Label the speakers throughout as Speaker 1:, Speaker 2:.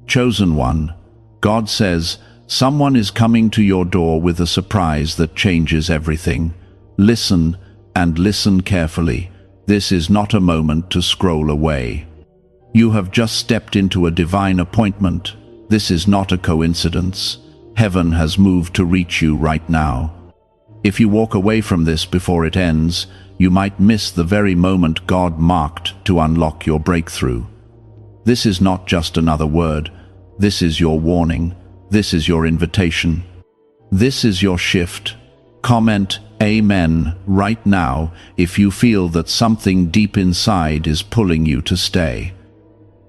Speaker 1: Chosen one, God says, someone is coming to your door with a surprise that changes everything. Listen, and listen carefully. This is not a moment to scroll away. You have just stepped into a divine appointment. This is not a coincidence. Heaven has moved to reach you right now. If you walk away from this before it ends, you might miss the very moment God marked to unlock your breakthrough. This is not just another word. This is your warning. This is your invitation. This is your shift. Comment Amen right now if you feel that something deep inside is pulling you to stay.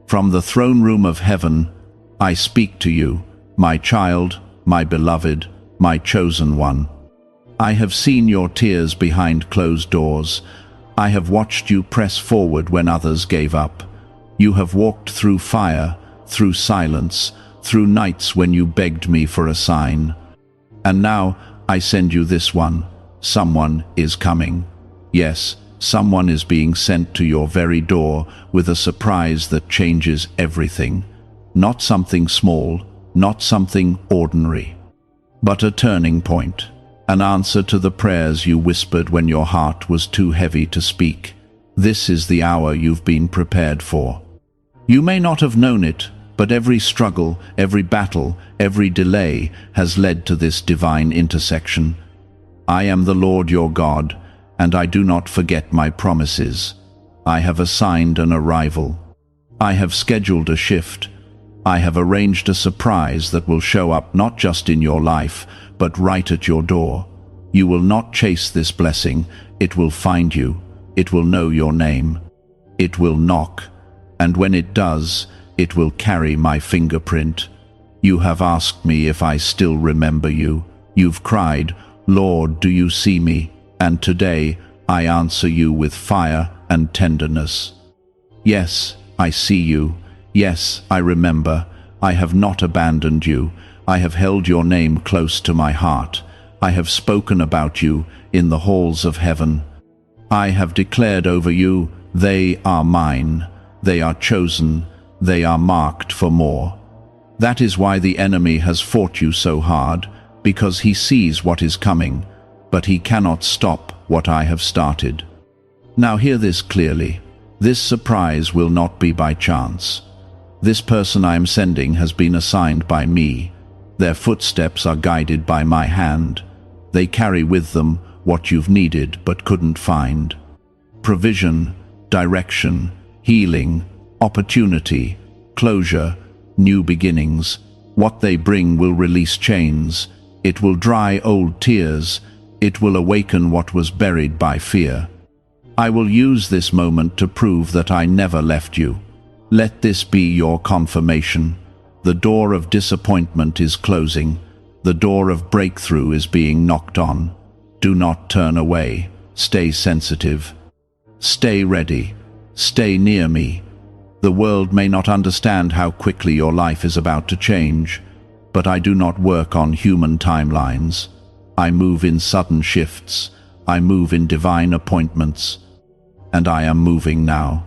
Speaker 1: From the throne room of heaven, I speak to you, my child, my beloved, my chosen one. I have seen your tears behind closed doors. I have watched you press forward when others gave up. You have walked through fire, through silence, through nights when you begged me for a sign. And now I send you this one. Someone is coming. Yes, someone is being sent to your very door with a surprise that changes everything. Not something small, not something ordinary, but a turning point. An answer to the prayers you whispered when your heart was too heavy to speak. This is the hour you've been prepared for. You may not have known it, but every struggle, every battle, every delay has led to this divine intersection. I am the Lord your God, and I do not forget my promises. I have assigned an arrival. I have scheduled a shift. I have arranged a surprise that will show up not just in your life, but right at your door. You will not chase this blessing. It will find you. It will know your name. It will knock. And when it does, it will carry my fingerprint. You have asked me if I still remember you. You've cried, Lord, do you see me? And today I answer you with fire and tenderness. Yes, I see you. Yes, I remember. I have not abandoned you. I have held your name close to my heart. I have spoken about you in the halls of heaven. I have declared over you, they are mine. They are chosen. They are marked for more. That is why the enemy has fought you so hard, because he sees what is coming, but he cannot stop what I have started. Now hear this clearly. This surprise will not be by chance. This person I am sending has been assigned by me. Their footsteps are guided by my hand. They carry with them what you've needed but couldn't find. Provision, direction, healing, opportunity, closure, new beginnings. What they bring will release chains. It will dry old tears. It will awaken what was buried by fear. I will use this moment to prove that I never left you. Let this be your confirmation. The door of disappointment is closing. The door of breakthrough is being knocked on. Do not turn away. Stay sensitive. Stay ready. Stay near me. The world may not understand how quickly your life is about to change, but I do not work on human timelines. I move in sudden shifts. I move in divine appointments. And I am moving now.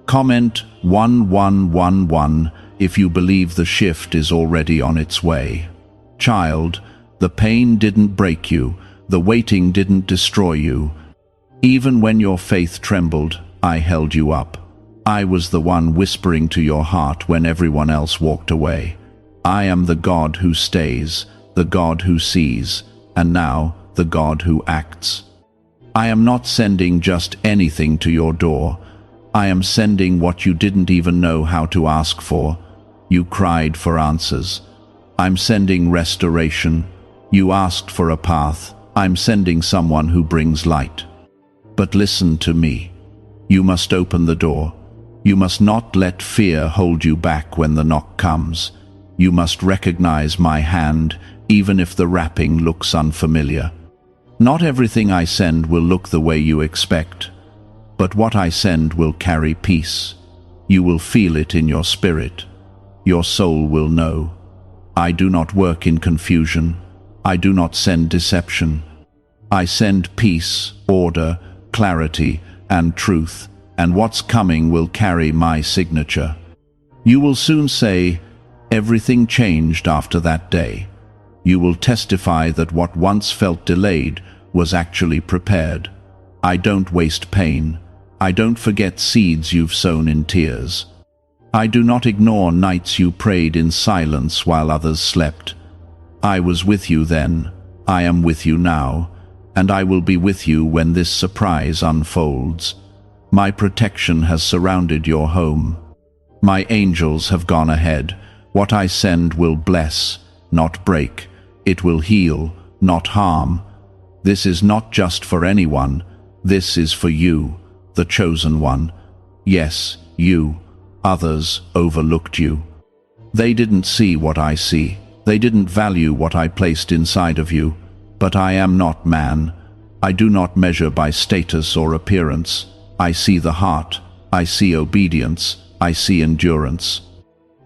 Speaker 1: Comment 1111 if you believe the shift is already on its way. Child, the pain didn't break you. The waiting didn't destroy you. Even when your faith trembled, I held you up. I was the one whispering to your heart when everyone else walked away. I am the God who stays, the God who sees, and now the God who acts. I am not sending just anything to your door. I am sending what you didn't even know how to ask for. You cried for answers. I'm sending restoration. You asked for a path. I'm sending someone who brings light. But listen to me. You must open the door. You must not let fear hold you back when the knock comes. You must recognize my hand, even if the wrapping looks unfamiliar. Not everything I send will look the way you expect, but what I send will carry peace. You will feel it in your spirit. Your soul will know. I do not work in confusion. I do not send deception. I send peace, order, clarity, and truth, and what's coming will carry my signature. You will soon say, Everything changed after that day. You will testify that what once felt delayed was actually prepared. I don't waste pain. I don't forget seeds you've sown in tears. I do not ignore nights you prayed in silence while others slept. I was with you then, I am with you now, and I will be with you when this surprise unfolds. My protection has surrounded your home. My angels have gone ahead. What I send will bless, not break. It will heal, not harm. This is not just for anyone. This is for you, the chosen one. Yes, you. Others overlooked you. They didn't see what I see. They didn't value what I placed inside of you. But I am not man. I do not measure by status or appearance. I see the heart. I see obedience. I see endurance.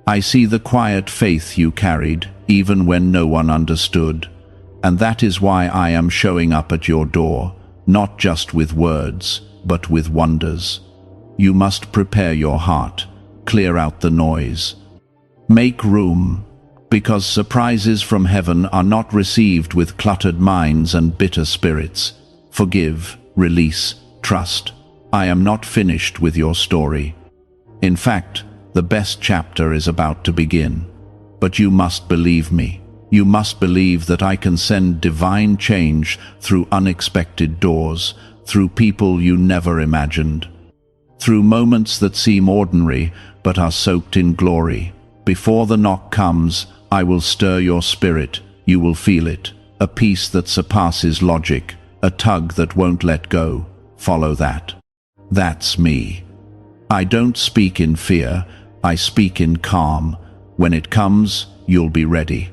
Speaker 1: I see the quiet faith you carried, even when no one understood. And that is why I am showing up at your door, not just with words, but with wonders. You must prepare your heart, clear out the noise. Make room, because surprises from heaven are not received with cluttered minds and bitter spirits. Forgive, release, trust. I am not finished with your story. In fact, the best chapter is about to begin. But you must believe me. You must believe that I can send divine change through unexpected doors, through people you never imagined, through moments that seem ordinary but are soaked in glory. Before the knock comes, I will stir your spirit. You will feel it, a peace that surpasses logic, a tug that won't let go. Follow that. That's me. I don't speak in fear. I speak in calm. When it comes, you'll be ready.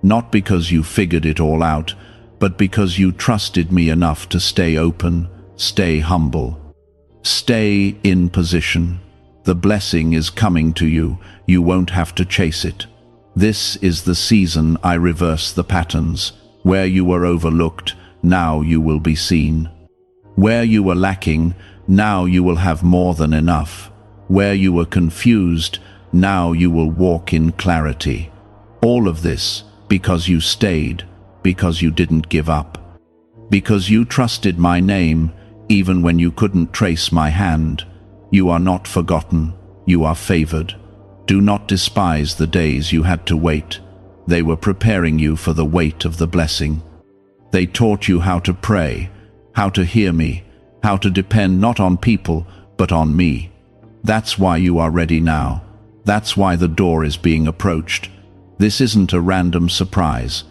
Speaker 1: Not because you figured it all out, but because you trusted me enough to stay open, stay humble, stay in position. The blessing is coming to you. You won't have to chase it. This is the season I reverse the patterns. Where you were overlooked, now you will be seen. Where you were lacking, now you will have more than enough. Where you were confused, now you will walk in clarity. All of this because you stayed, because you didn't give up, because you trusted my name even when you couldn't trace my hand. You are not forgotten. You are favored. Do not despise the days you had to wait. They were preparing you for the weight of the blessing. They taught you how to pray, how to hear me, how to depend not on people, but on me. That's why you are ready now. That's why the door is being approached. This isn't a random surprise.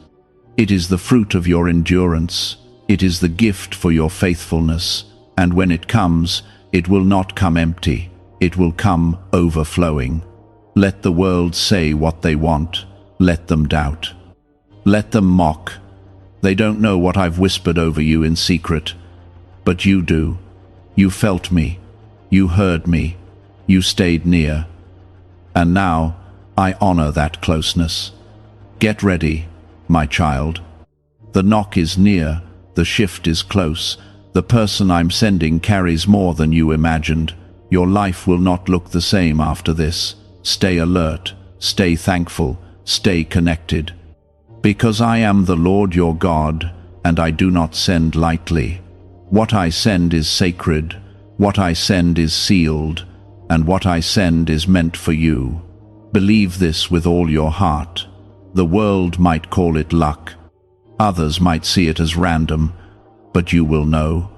Speaker 1: It is the fruit of your endurance. It is the gift for your faithfulness. And when it comes, it will not come empty. It will come overflowing. Let the world say what they want. Let them doubt. Let them mock. They don't know what I've whispered over you in secret. But you do. You felt me. You heard me. You stayed near. And now, I honor that closeness. Get ready, my child. The knock is near. The shift is close. The person I'm sending carries more than you imagined. Your life will not look the same after this. Stay alert. Stay thankful. Stay connected. Because I am the Lord your God, and I do not send lightly. What I send is sacred. What I send is sealed. And what I send is meant for you. Believe this with all your heart. The world might call it luck. Others might see it as random. But you will know.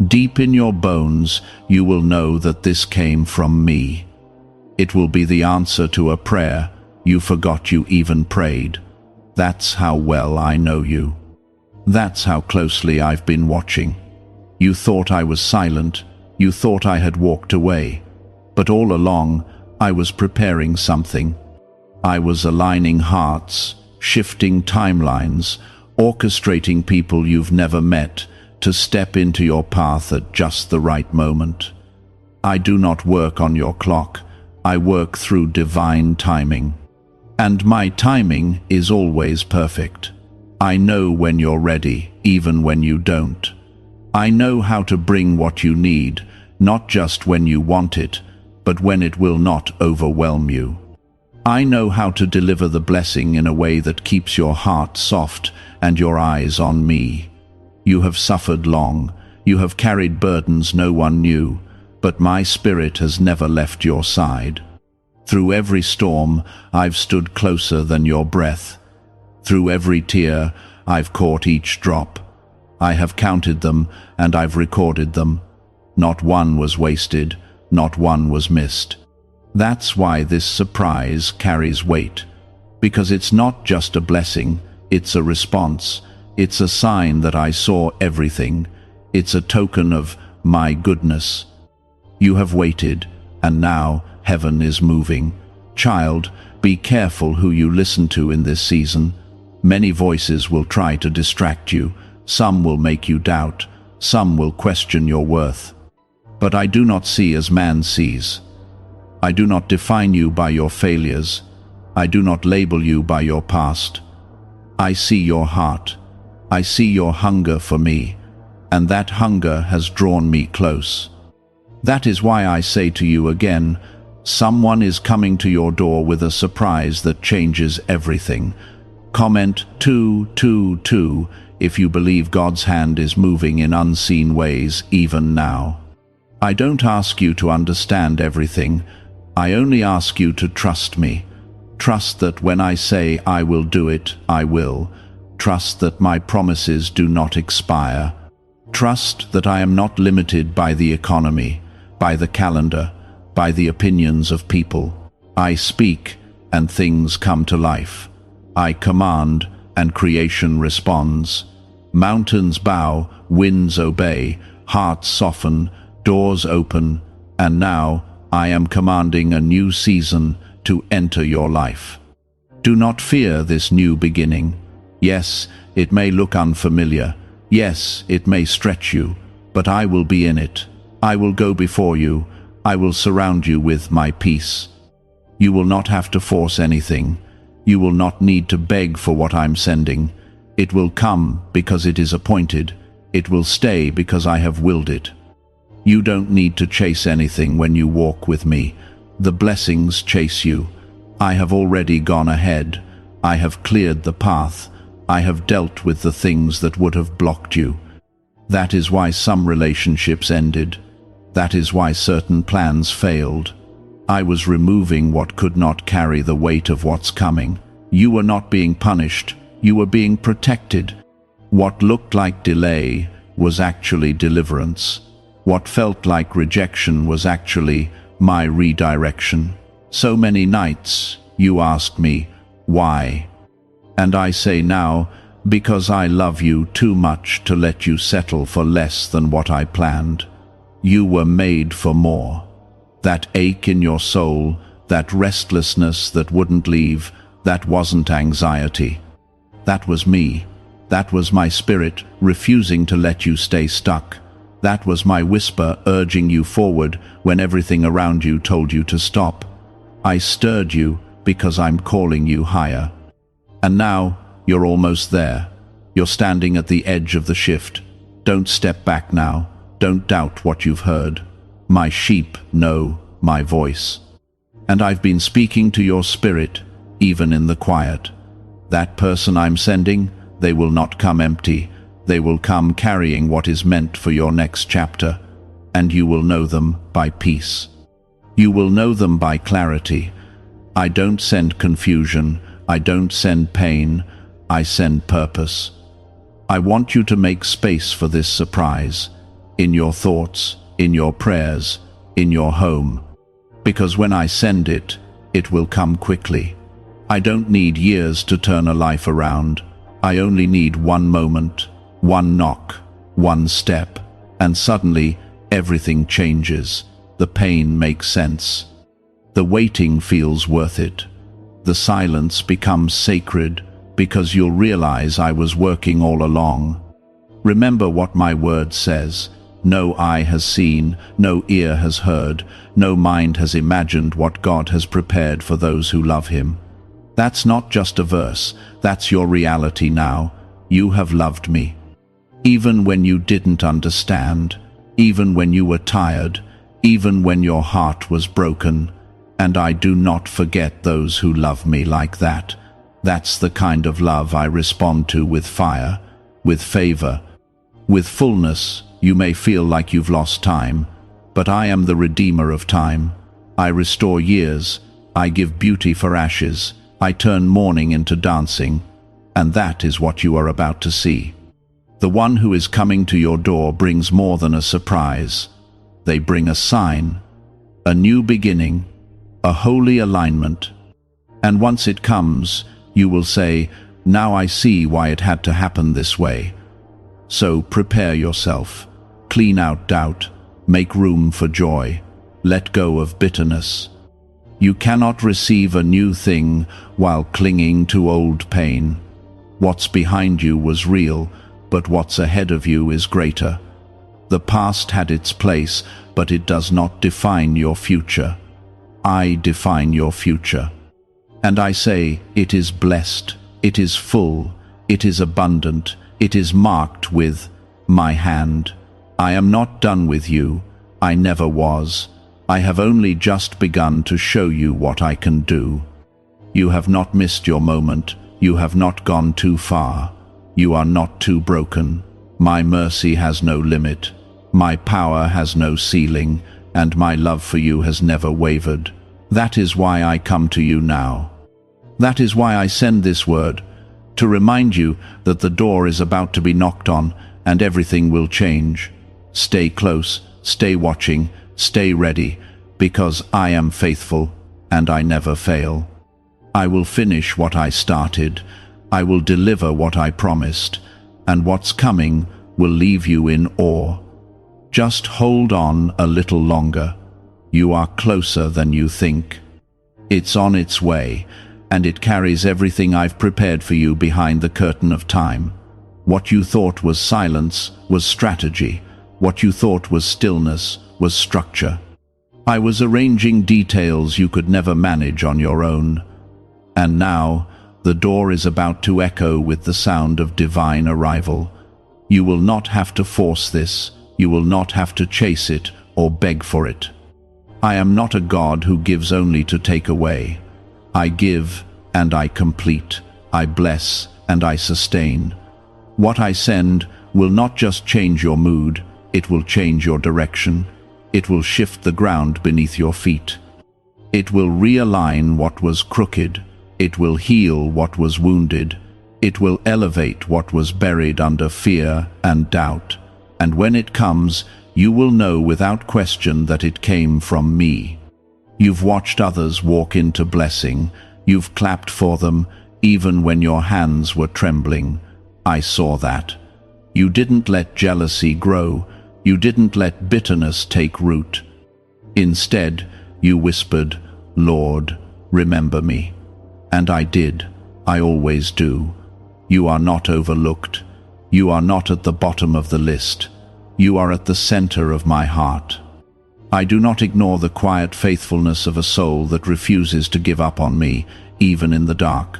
Speaker 1: Deep in your bones, you will know that this came from me. It will be the answer to a prayer you forgot you even prayed. That's how well I know you. That's how closely I've been watching. You thought I was silent. You thought I had walked away. But all along, I was preparing something. I was aligning hearts, shifting timelines, orchestrating people you've never met to step into your path at just the right moment. I do not work on your clock. I work through divine timing. And my timing is always perfect. I know when you're ready, even when you don't. I know how to bring what you need, not just when you want it, but when it will not overwhelm you. I know how to deliver the blessing in a way that keeps your heart soft and your eyes on me. You have suffered long, you have carried burdens no one knew, but my spirit has never left your side. Through every storm, I've stood closer than your breath. Through every tear, I've caught each drop. I have counted them, and I've recorded them. Not one was wasted, not one was missed. That's why this surprise carries weight. Because it's not just a blessing, it's a response. It's a sign that I saw everything. It's a token of my goodness. You have waited, and now heaven is moving. Child, be careful who you listen to in this season. Many voices will try to distract you. Some will make you doubt. Some will question your worth. But I do not see as man sees. I do not define you by your failures. I do not label you by your past. I see your heart. I see your hunger for me, and that hunger has drawn me close. That is why I say to you again, someone is coming to your door with a surprise that changes everything. Comment 222 if you believe God's hand is moving in unseen ways even now. I don't ask you to understand everything. I only ask you to trust me. Trust that when I say I will do it, I will. Trust that my promises do not expire. Trust that I am not limited by the economy, by the calendar, by the opinions of people. I speak, and things come to life. I command, and creation responds. Mountains bow, winds obey, hearts soften, doors open, and now I am commanding a new season to enter your life. Do not fear this new beginning. Yes, it may look unfamiliar. Yes, it may stretch you, but I will be in it. I will go before you. I will surround you with my peace. You will not have to force anything. You will not need to beg for what I'm sending. It will come because it is appointed. It will stay because I have willed it. You don't need to chase anything when you walk with me. The blessings chase you. I have already gone ahead. I have cleared the path. I have dealt with the things that would have blocked you. That is why some relationships ended. That is why certain plans failed. I was removing what could not carry the weight of what's coming. You were not being punished. You were being protected. What looked like delay was actually deliverance. What felt like rejection was actually my redirection. So many nights you asked me, why? And I say now, because I love you too much to let you settle for less than what I planned. You were made for more. That ache in your soul, that restlessness that wouldn't leave, that wasn't anxiety. That was me. That was my spirit refusing to let you stay stuck. That was my whisper urging you forward when everything around you told you to stop. I stirred you because I'm calling you higher. And now you're almost there. You're standing at the edge of the shift. Don't step back now. Don't doubt what you've heard. My sheep know my voice. And I've been speaking to your spirit, even in the quiet. That person I'm sending, they will not come empty. They will come carrying what is meant for your next chapter, and you will know them by peace. You will know them by clarity. I don't send confusion. I don't send pain. I send purpose. I want you to make space for this surprise, in your thoughts, in your prayers, in your home. Because when I send it, it will come quickly. I don't need years to turn a life around. I only need one moment, one knock, one step, and suddenly everything changes. The pain makes sense. The waiting feels worth it. The silence becomes sacred because you'll realize I was working all along. Remember what my word says. No eye has seen, no ear has heard, no mind has imagined what God has prepared for those who love Him. That's not just a verse, that's your reality now. You have loved me. Even when you didn't understand, even when you were tired, even when your heart was broken, And I do not forget those who love me like that. That's the kind of love I respond to with fire, with favor, with fullness. You may feel like you've lost time, but I am the redeemer of time. I restore years. I give beauty for ashes. I turn mourning into dancing. And that is what you are about to see. The one who is coming to your door brings more than a surprise. They bring a sign, a new beginning, a holy alignment. And once it comes, you will say, "Now I see why it had to happen this way." So prepare yourself. Clean out doubt. Make room for joy. Let go of bitterness. You cannot receive a new thing while clinging to old pain. What's behind you was real, but what's ahead of you is greater. The past had its place, but it does not define your future. I define your future. And I say, it is blessed, it is full, it is abundant, it is marked with my hand. I am not done with you. I never was. I have only just begun to show you what I can do. You have not missed your moment. You have not gone too far. You are not too broken. My mercy has no limit. My power has no ceiling, and my love for you has never wavered. That is why I come to you now. That is why I send this word, to remind you that the door is about to be knocked on, and everything will change. Stay close, stay watching, stay ready, because I am faithful, and I never fail. I will finish what I started. I will deliver what I promised, and what's coming will leave you in awe. Just hold on a little longer. You are closer than you think. It's on its way, and it carries everything I've prepared for you behind the curtain of time. What you thought was silence was strategy. What you thought was stillness was structure. I was arranging details you could never manage on your own. And now, the door is about to echo with the sound of divine arrival. You will not have to force this. You will not have to chase it or beg for it. I am not a God who gives only to take away. I give and I complete. I bless and I sustain. What I send will not just change your mood, it will change your direction. It will shift the ground beneath your feet. It will realign what was crooked. It will heal what was wounded. It will elevate what was buried under fear and doubt. And when it comes, you will know without question that it came from me. You've watched others walk into blessing. You've clapped for them, even when your hands were trembling. I saw that. You didn't let jealousy grow. You didn't let bitterness take root. Instead, you whispered, "Lord, remember me." And I did. I always do. You are not overlooked. You are not at the bottom of the list. You are at the center of my heart. I do not ignore the quiet faithfulness of a soul that refuses to give up on me, even in the dark.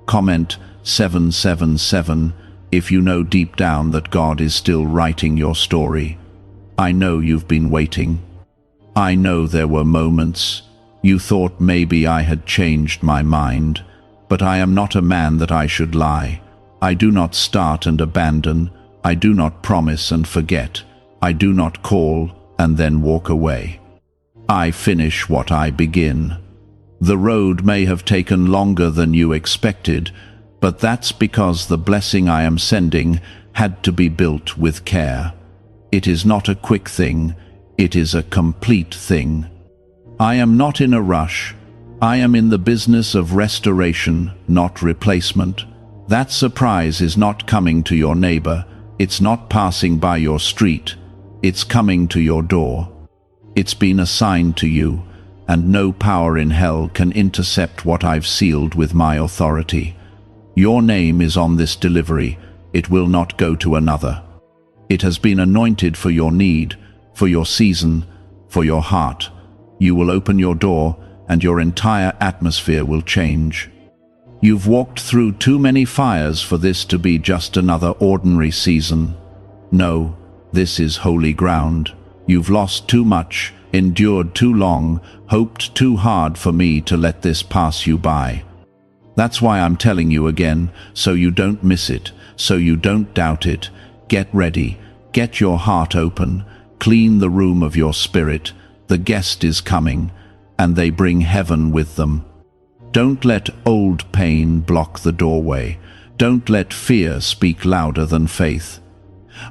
Speaker 1: Comment 777 if you know deep down that God is still writing your story. I know you've been waiting. I know there were moments you thought maybe I had changed my mind, but I am not a man that I should lie. I do not start and abandon. I do not promise and forget. I do not call and then walk away. I finish what I begin. The road may have taken longer than you expected, but that's because the blessing I am sending had to be built with care. It is not a quick thing, it is a complete thing. I am not in a rush. I am in the business of restoration, not replacement. That surprise is not coming to your neighbor. It's not passing by your street. It's coming to your door. It's been assigned to you, and no power in hell can intercept what I've sealed with my authority. Your name is on this delivery. It will not go to another. It has been anointed for your need, for your season, for your heart. You will open your door, and your entire atmosphere will change. You've walked through too many fires for this to be just another ordinary season. No, this is holy ground. You've lost too much, endured too long, hoped too hard for me to let this pass you by. That's why I'm telling you again, so you don't miss it, so you don't doubt it. Get ready, get your heart open, clean the room of your spirit. The guest is coming, and they bring heaven with them. Don't let old pain block the doorway. Don't let fear speak louder than faith.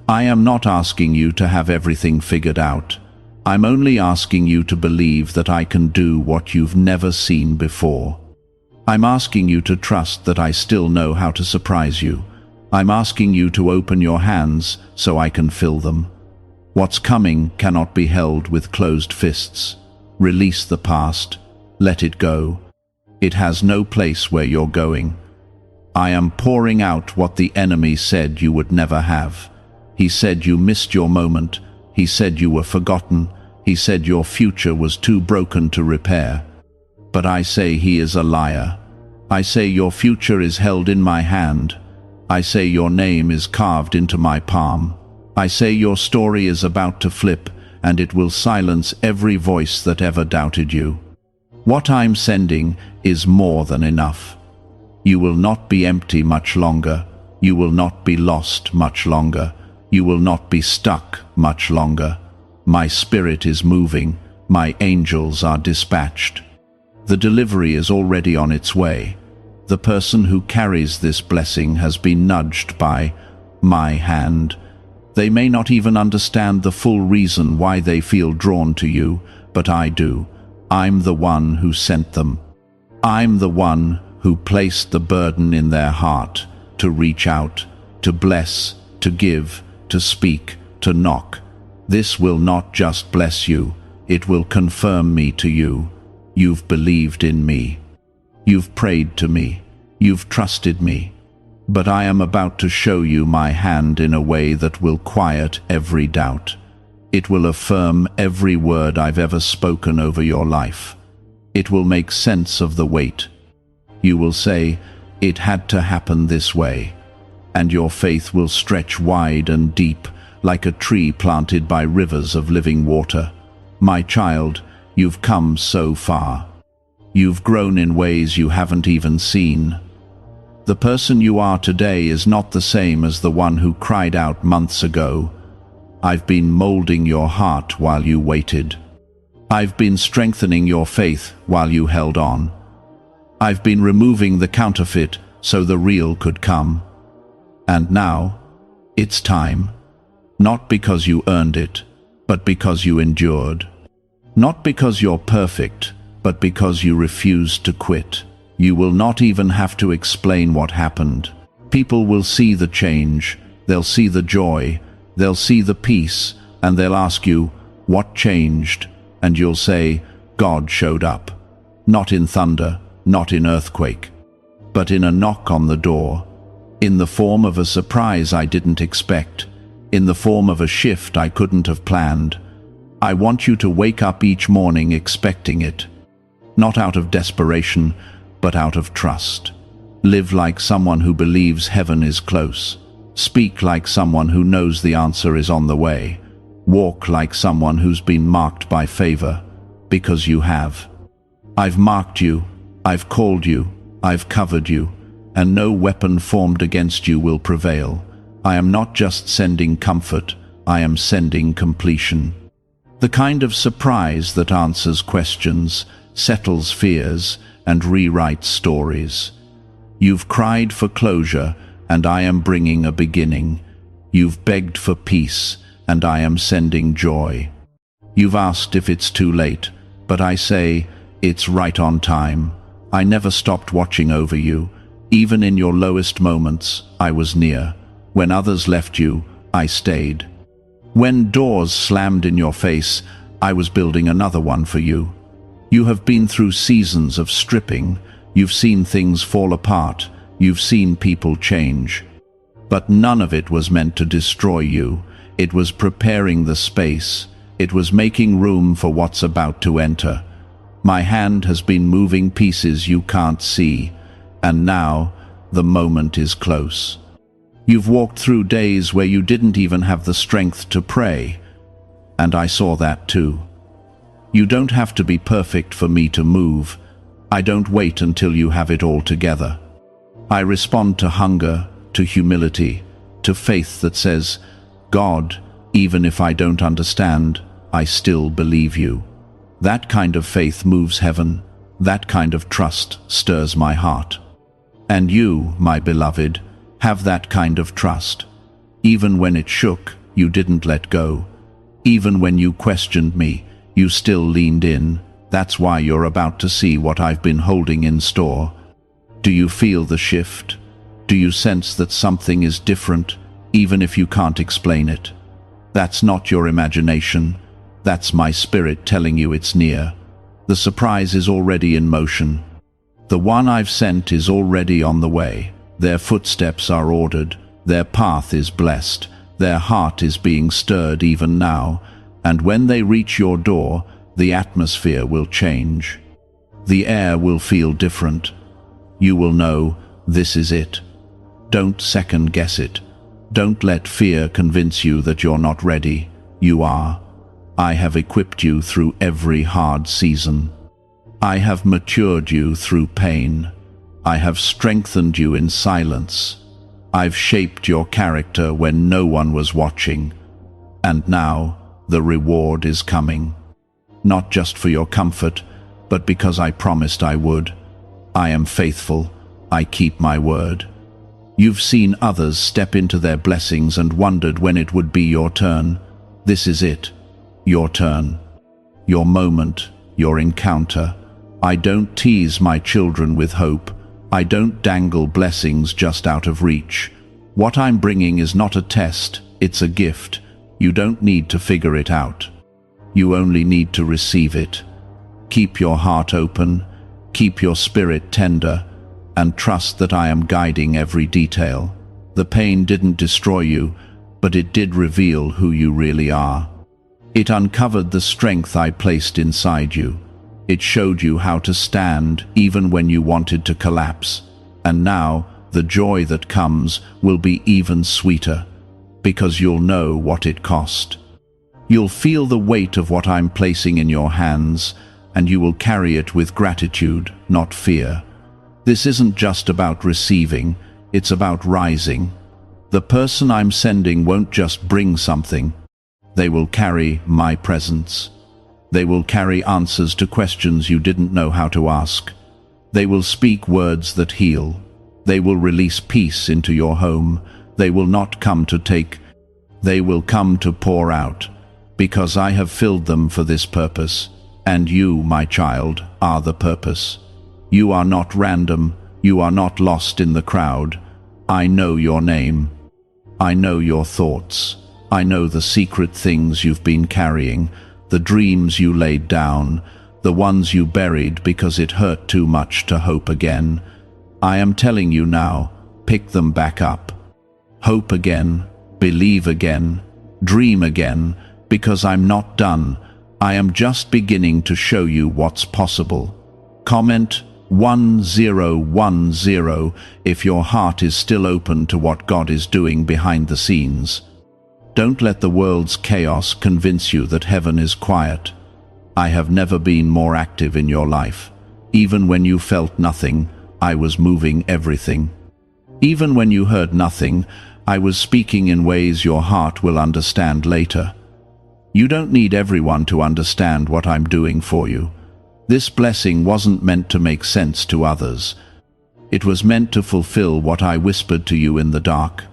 Speaker 1: I am not asking you to have everything figured out. I'm only asking you to believe that I can do what you've never seen before. I'm asking you to trust that I still know how to surprise you. I'm asking you to open your hands so I can fill them. What's coming cannot be held with closed fists. Release the past. Let it go. It has no place where you're going. I am pouring out what the enemy said you would never have. He said you missed your moment. He said you were forgotten. He said your future was too broken to repair. But I say he is a liar. I say your future is held in my hand. I say your name is carved into my palm. I say your story is about to flip, and it will silence every voice that ever doubted you. What I'm sending is more than enough. You will not be empty much longer. You will not be lost much longer. You will not be stuck much longer. My spirit is moving. My angels are dispatched. The delivery is already on its way. The person who carries this blessing has been nudged by my hand. They may not even understand the full reason why they feel drawn to you, but I do. I'm the one who sent them. I'm the one who placed the burden in their heart to reach out, to bless, to give, to speak, to knock. This will not just bless you, it will confirm me to you. You've believed in me. You've prayed to me. You've trusted me. But I am about to show you my hand in a way that will quiet every doubt. It will affirm every word I've ever spoken over your life. It will make sense of the weight. You will say, it had to happen this way. And your faith will stretch wide and deep, like a tree planted by rivers of living water. My child, you've come so far. You've grown in ways you haven't even seen. The person you are today is not the same as the one who cried out months ago. I've been molding your heart while you waited. I've been strengthening your faith while you held on. I've been removing the counterfeit so the real could come. And now, it's time. Not because you earned it, but because you endured. Not because you're perfect, but because you refused to quit. You will not even have to explain what happened. People will see the change, they'll see the joy, they'll see the peace, and they'll ask you, what changed? And you'll say, God showed up. Not in thunder, not in earthquake, but in a knock on the door, in the form of a surprise I didn't expect, in the form of a shift I couldn't have planned. I want you to wake up each morning expecting it. Not out of desperation, but out of trust. Live like someone who believes heaven is close. Speak like someone who knows the answer is on the way. Walk like someone who's been marked by favor, because you have. I've marked you, I've called you, I've covered you, and no weapon formed against you will prevail. I am not just sending comfort, I am sending completion. The kind of surprise that answers questions, settles fears, and rewrites stories. You've cried for closure, and I am bringing a beginning. You've begged for peace, and I am sending joy. You've asked if it's too late, but I say, it's right on time. I never stopped watching over you. Even in your lowest moments, I was near. When others left you, I stayed. When doors slammed in your face, I was building another one for you. You have been through seasons of stripping. You've seen things fall apart. You've seen people change. But none of it was meant to destroy you. It was preparing the space. It was making room for what's about to enter. My hand has been moving pieces you can't see, and now the moment is close. You've walked through days where you didn't even have the strength to pray, and I saw that too. You don't have to be perfect for me to move. I don't wait until you have it all together. I respond to hunger, to humility, to faith that says, God, even if I don't understand, I still believe you. That kind of faith moves heaven. That kind of trust stirs my heart. And you, my beloved, have that kind of trust. Even when it shook, you didn't let go. Even when you questioned me, you still leaned in. That's why you're about to see what I've been holding in store. Do you feel the shift? Do you sense that something is different, even if you can't explain it? That's not your imagination. That's my spirit telling you it's near. The surprise is already in motion. The one I've sent is already on the way. Their footsteps are ordered. Their path is blessed. Their heart is being stirred even now. And when they reach your door, the atmosphere will change. The air will feel different. You will know this is it. Don't second guess it. Don't let fear convince you that you're not ready. You are. I have equipped you through every hard season. I have matured you through pain. I have strengthened you in silence. I've shaped your character when no one was watching. And now the reward is coming. Not just for your comfort, but because I promised I would. I am faithful. I keep my word. You've seen others step into their blessings and wondered when it would be your turn. This is it. Your turn. Your moment. Your encounter. I don't tease my children with hope. I don't dangle blessings just out of reach. What I'm bringing is not a test, it's a gift. You don't need to figure it out. You only need to receive it. Keep your heart open, keep your spirit tender, and trust that I am guiding every detail. The pain didn't destroy you, but it did reveal who you really are. It uncovered the strength I placed inside you. It showed you how to stand even when you wanted to collapse. And now, the joy that comes will be even sweeter, because you'll know what it cost. You'll feel the weight of what I'm placing in your hands, and you will carry it with gratitude, not fear. This isn't just about receiving, it's about rising. The person I'm sending won't just bring something. They will carry my presence. They will carry answers to questions you didn't know how to ask. They will speak words that heal. They will release peace into your home. They will not come to take. They will come to pour out, because I have filled them for this purpose. And you, my child, are the purpose. You are not random. You are not lost in the crowd. I know your name. I know your thoughts. I know the secret things you've been carrying, the dreams you laid down, the ones you buried because it hurt too much to hope again. I am telling you now, pick them back up. Hope again, believe again, dream again, because I'm not done. I am just beginning to show you what's possible. Comment 1010 if your heart is still open to what God is doing behind the scenes. Don't let the world's chaos convince you that heaven is quiet. I have never been more active in your life. Even when you felt nothing, I was moving everything. Even when you heard nothing, I was speaking in ways your heart will understand later. You don't need everyone to understand what I'm doing for you. This blessing wasn't meant to make sense to others. It was meant to fulfill what I whispered to you in the dark,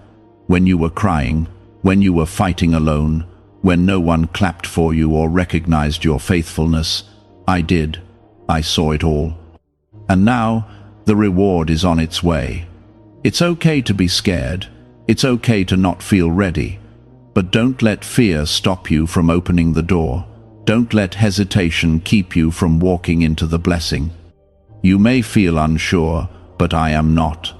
Speaker 1: when you were crying, when you were fighting alone, when no one clapped for you or recognized your faithfulness. I did. I saw it all. And now, the reward is on its way. It's okay to be scared. It's okay to not feel ready. But don't let fear stop you from opening the door. Don't let hesitation keep you from walking into the blessing. You may feel unsure, but I am not.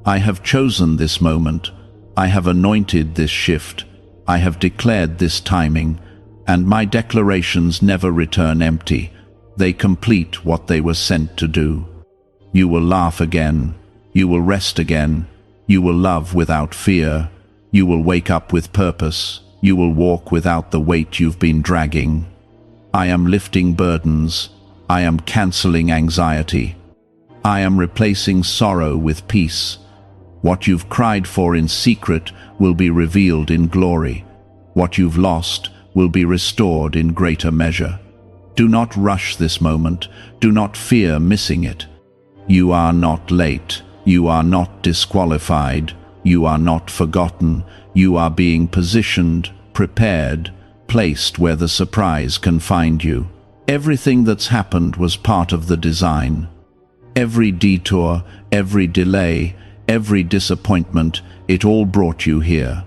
Speaker 1: I have chosen this moment. I have anointed this shift. I have declared this timing, and my declarations never return empty. They complete what they were sent to do. You will laugh again. You will rest again. You will love without fear. You will wake up with purpose. You will walk without the weight you've been dragging. I am lifting burdens. I am canceling anxiety. I am replacing sorrow with peace. What you've cried for in secret will be revealed in glory. What you've lost will be restored in greater measure. Do not rush this moment. Do not fear missing it. You are not late. You are not disqualified. You are not forgotten. You are being positioned, prepared, placed where the surprise can find you. Everything that's happened was part of the design. Every detour, every delay, every disappointment, it all brought you here.